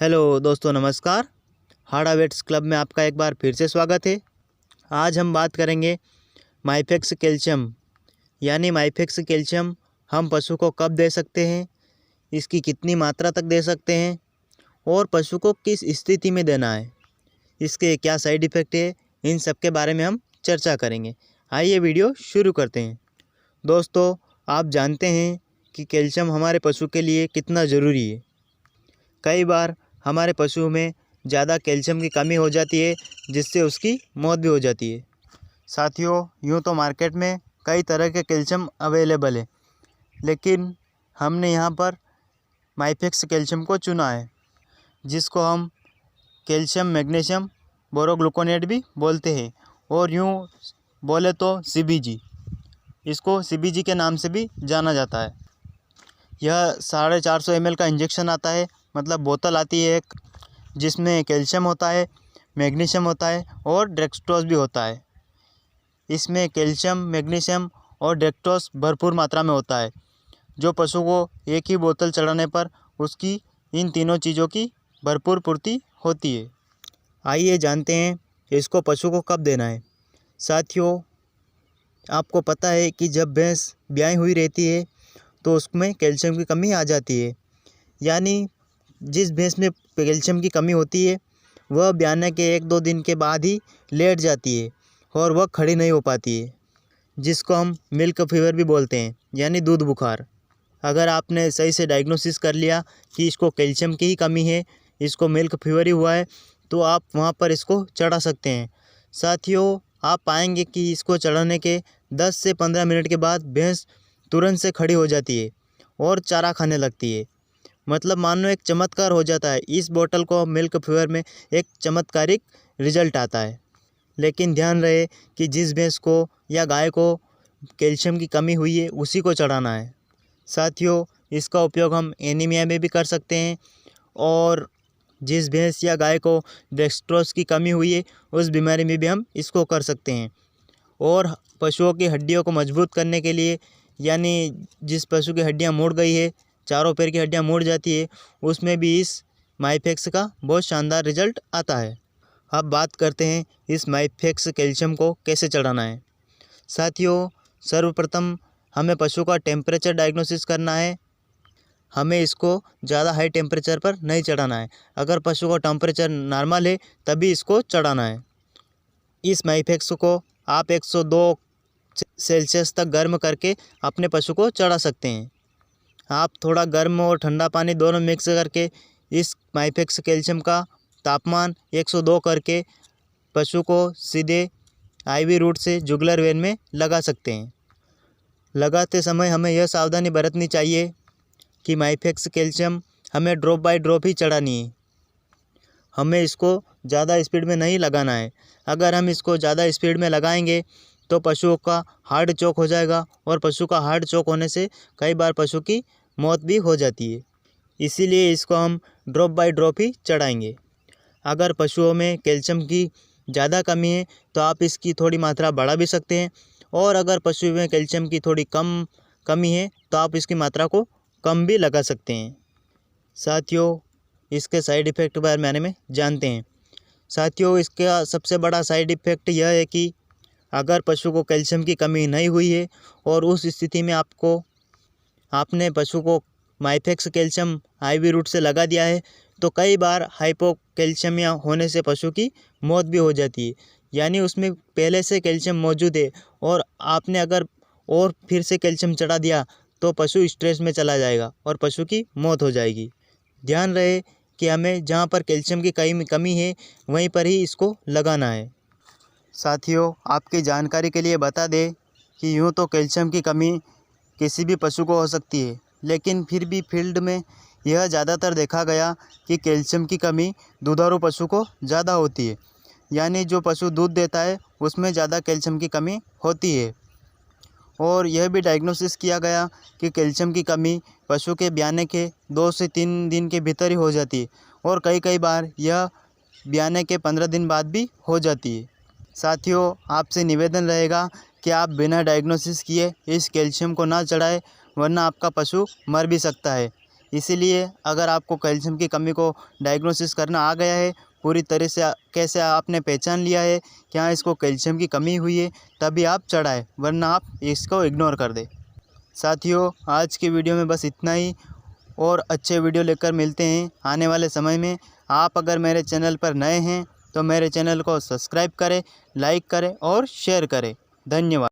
Hello दोस्तों, नमस्कार। हाड़ा weights club में आपका एक बार फिर से स्वागत है। आज हम बात करेंगे माइफेक्स कैल्शियम यानी माइफेक्स कैल्शियम हम पशु को कब दे सकते हैं, इसकी कितनी मात्रा तक दे सकते हैं और पशु को किस स्थिति में देना है, इसके क्या साइड इफ़ेक्ट है, इन सब के बारे में हम चर्चा करेंगे। आइए वीडियो शुरू करते हैं। दोस्तों, आप जानते हैं कि कैल्शियम हमारे पशु के लिए कितना ज़रूरी है। कई बार हमारे पशु में ज़्यादा कैल्शियम की कमी हो जाती है, जिससे उसकी मौत भी हो जाती है। साथियों, यूँ तो मार्केट में कई तरह के कैल्शियम अवेलेबल है, लेकिन हमने यहाँ पर माइफेक्स कैल्शियम को चुना है, जिसको हम कैल्शियम मैग्नीशियम बोरोग्लूकोनेट भी बोलते हैं, और यूँ बोले तो CBG, इसको CBG के नाम से भी जाना जाता है। यह 450 ml का इंजेक्शन आता है, मतलब बोतल आती है एक, जिसमें कैल्शियम होता है, मैग्नीशियम होता है और डेक्सट्रोज भी होता है। इसमें कैल्शियम, मैग्नीशियम और डेक्सट्रोज भरपूर मात्रा में होता है, जो पशु को एक ही बोतल चढ़ाने पर उसकी इन तीनों चीज़ों की भरपूर पूर्ति होती है। आइए जानते हैं इसको पशु को कब देना है। साथियों, आपको पता है कि जब भैंस ब्याई हुई रहती है तो उसमें कैल्शियम की कमी आ जाती है, यानी जिस भैंस में कैल्शियम की कमी होती है वह ब्याने के 1-2 दिन के बाद ही लेट जाती है और वह खड़ी नहीं हो पाती है, जिसको हम मिल्क फीवर भी बोलते हैं, यानी दूध बुखार। अगर आपने सही से डायग्नोसिस कर लिया कि इसको कैल्शियम की ही कमी है, इसको मिल्क फीवर ही हुआ है, तो आप वहाँ पर इसको चढ़ा सकते हैं। साथियों, आप पाएंगे कि इसको चढ़ाने के 10 से 15 मिनट के बाद भैंस तुरंत से खड़ी हो जाती है और चारा खाने लगती है। मतलब मानो एक चमत्कार हो जाता है। इस बोतल को मिल्क फीवर में एक चमत्कारिक रिजल्ट आता है। लेकिन ध्यान रहे कि जिस भैंस को या गाय को कैल्शियम की कमी हुई है उसी को चढ़ाना है। साथियों, इसका उपयोग हम एनीमिया में भी कर सकते हैं, और जिस भैंस या गाय को डेक्सट्रोज की कमी हुई है उस बीमारी में भी हम इसको कर सकते हैं। और पशुओं की हड्डियों को मजबूत करने के लिए, यानी जिस पशु की हड्डियां मुड़ गई है, चारों पैर की हड्डियां मुड़ जाती है, उसमें भी इस माइफेक्स का बहुत शानदार रिजल्ट आता है। अब बात करते हैं इस माइफेक्स कैल्शियम को कैसे चढ़ाना है। साथियों, सर्वप्रथम हमें पशु का टेम्परेचर डायग्नोसिस करना है। हमें इसको ज़्यादा हाई टेम्परेचर पर नहीं चढ़ाना है। अगर पशु का टेम्परेचर नॉर्मल है तभी इसको चढ़ाना है। इस माइफेक्स को आप 102 सेल्सियस तक गर्म करके अपने पशु को चढ़ा सकते हैं। आप थोड़ा गर्म और ठंडा पानी दोनों मिक्स करके इस माइफेक्स कैल्शियम का तापमान 102 करके पशु को सीधे IV रूट से जुगुलर वेन में लगा सकते हैं। लगाते समय हमें यह सावधानी बरतनी चाहिए कि माइफेक्स कैल्शियम हमें ड्रॉप बाय ड्रॉप ही चढ़ानी है। हमें इसको ज़्यादा स्पीड में नहीं लगाना है। अगर हम इसको ज़्यादा स्पीड में लगाएंगे तो पशुओं का हार्ट चोक हो जाएगा, और पशु का हार्ट चोक होने से कई बार पशु की मौत भी हो जाती है। इसीलिए इसको हम ड्रॉप बाय ड्रॉप ही चढ़ाएंगे। अगर पशुओं में कैल्शियम की ज़्यादा कमी है तो आप इसकी थोड़ी मात्रा बढ़ा भी सकते हैं, और अगर पशु में कैल्शियम की थोड़ी कम कमी है तो आप इसकी मात्रा को कम भी लगा सकते हैं। साथियों, इसके साइड इफ़ेक्ट के बारे में जानते हैं। साथियों, इसका सबसे बड़ा साइड इफ़ेक्ट यह है कि अगर पशु को कैल्शियम की कमी नहीं हुई है और उस स्थिति में आपने पशु को माइफेक्स कैल्शियम IV रूट से लगा दिया है, तो कई बार हाइपोकैल्शियमिया होने से पशु की मौत भी हो जाती है। यानी उसमें पहले से कैल्शियम मौजूद है और आपने अगर और फिर से कैल्शियम चढ़ा दिया तो पशु स्ट्रेस में चला जाएगा और पशु की मौत हो जाएगी। ध्यान रहे कि हमें जहाँ पर कैल्शियम की कमी है वहीं पर ही इसको लगाना है। साथियों, आपकी जानकारी के लिए बता दें कि यूँ तो कैल्शियम की कमी किसी भी पशु को हो सकती है, लेकिन फिर भी फील्ड में यह ज़्यादातर देखा गया कि कैल्शियम की कमी दुधारू पशु को ज़्यादा होती है। यानी जो पशु दूध देता है उसमें ज़्यादा कैल्शियम की कमी होती है। और यह भी डायग्नोसिस किया गया कि कैल्शियम की कमी पशु के ब्याने के 2 से 3 दिन के भीतर ही हो जाती है, और कई बार यह ब्याने के 15 दिन बाद भी हो जाती है। साथियों, आपसे निवेदन रहेगा कि आप बिना डायग्नोसिस किए इस कैल्शियम को ना चढ़ाएं, वरना आपका पशु मर भी सकता है। इसीलिए अगर आपको कैल्शियम की कमी को डायग्नोसिस करना आ गया है, पूरी तरह से कैसे आपने पहचान लिया है कि हाँ इसको कैल्शियम की कमी हुई है, तभी आप चढ़ाएं, वरना आप इसको इग्नोर कर दें। साथियों, आज की वीडियो में बस इतना ही, और अच्छे वीडियो लेकर मिलते हैं आने वाले समय में। आप अगर मेरे चैनल पर नए हैं तो मेरे चैनल को सब्सक्राइब करें, लाइक करें और शेयर करें। धन्यवाद।